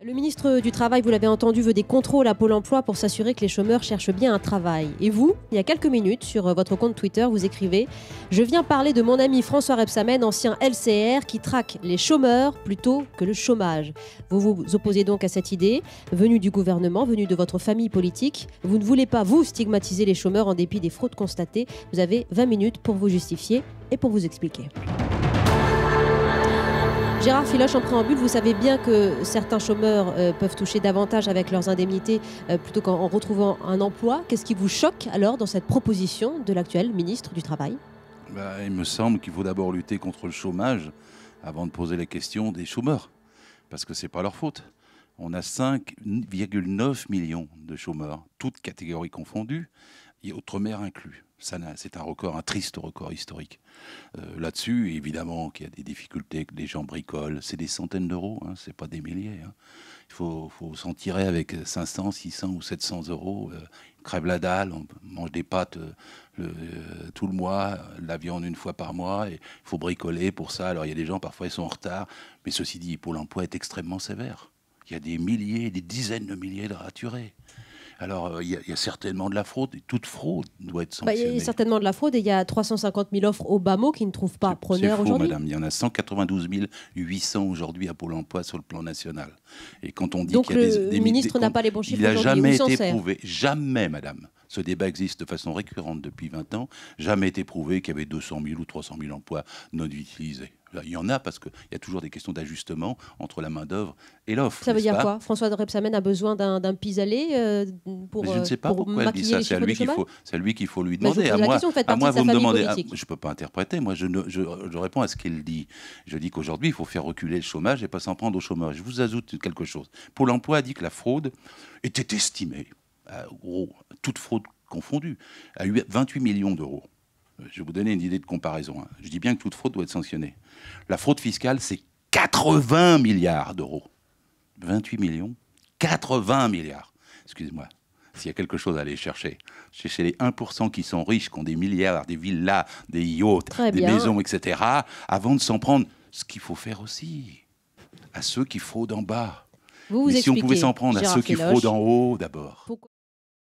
Le ministre du Travail, vous l'avez entendu, veut des contrôles à Pôle emploi pour s'assurer que les chômeurs cherchent bien un travail. Et vous, il y a quelques minutes, sur votre compte Twitter, vous écrivez « Je viens parler de mon ami François Rebsamen, ancien LCR, qui traque les chômeurs plutôt que le chômage. » Vous vous opposez donc à cette idée, venue du gouvernement, venue de votre famille politique. Vous ne voulez pas, vous, stigmatiser les chômeurs en dépit des fraudes constatées. Vous avez 20 minutes pour vous justifier et pour vous expliquer. Gérard Filoche, en préambule, vous savez bien que certains chômeurs peuvent toucher davantage avec leurs indemnités plutôt qu'en retrouvant un emploi. Qu'est-ce qui vous choque alors dans cette proposition de l'actuel ministre du Travail ? Il me semble qu'il faut d'abord lutter contre le chômage avant de poser la question des chômeurs, parce que ce n'est pas leur faute. On a 5,9 millions de chômeurs, toutes catégories confondues, et outre-mer inclus. C'est un record, un triste record historique. Là-dessus, évidemment qu'il y a des difficultés, que les gens bricolent. C'est des centaines d'euros, hein, c'est pas des milliers. Hein. Il faut s'en tirer avec 500, 600 ou 700 euros. On crève la dalle, on mange des pâtes tout le mois, de la viande une fois par mois. Il faut bricoler pour ça. Alors il y a des gens, parfois, ils sont en retard. Mais ceci dit, Pôle emploi est extrêmement sévère. Il y a des milliers, des dizaines de milliers de raturés. Alors, il y a certainement de la fraude, et toute fraude doit être sanctionnée. Il y a certainement de la fraude, et il y a 350 000 offres au bas mot qui ne trouvent pas preneur aujourd'hui. C'est faux, madame. Il y en a 192 800 aujourd'hui à Pôle emploi sur le plan national. Et quand on dit donc qu'il y a le ministre n'a pas les bons chiffres il n'a jamais été sert prouvé, jamais, madame. Ce débat existe de façon récurrente depuis 20 ans, jamais été prouvé qu'il y avait 200 000 ou 300 000 emplois non utilisés. Là, il y en a parce qu'il y a toujours des questions d'ajustement entre la main-d'œuvre et l'offre. Ça veut dire quoi ? François Rebsamen a besoin d'un pis-aller pour je ne sais pas pourquoi elle dit ça. C'est à lui qu'il faut lui demander. À moi, vous me demandez. Je ne peux pas interpréter. Moi, je réponds à ce qu'il dit. Je dis qu'aujourd'hui, il faut faire reculer le chômage et pas s'en prendre au chômage. Je vous ajoute quelque chose. Pôle emploi a dit que la fraude était estimée, toute fraude confondue, à 28 millions d'euros. Je vais vous donner une idée de comparaison. Je dis bien que toute fraude doit être sanctionnée. La fraude fiscale, c'est 80 milliards d'euros. 28 millions, 80 milliards. Excusez-moi, s'il y a quelque chose à aller chercher. Chez les 1% qui sont riches, qui ont des milliards, des villas, des yachts, des maisons, etc., avant de s'en prendre, ce qu'il faut faire aussi, à ceux qui fraudent en bas. Mais si on pouvait s'en prendre à ceux qui fraudent en haut, d'abord.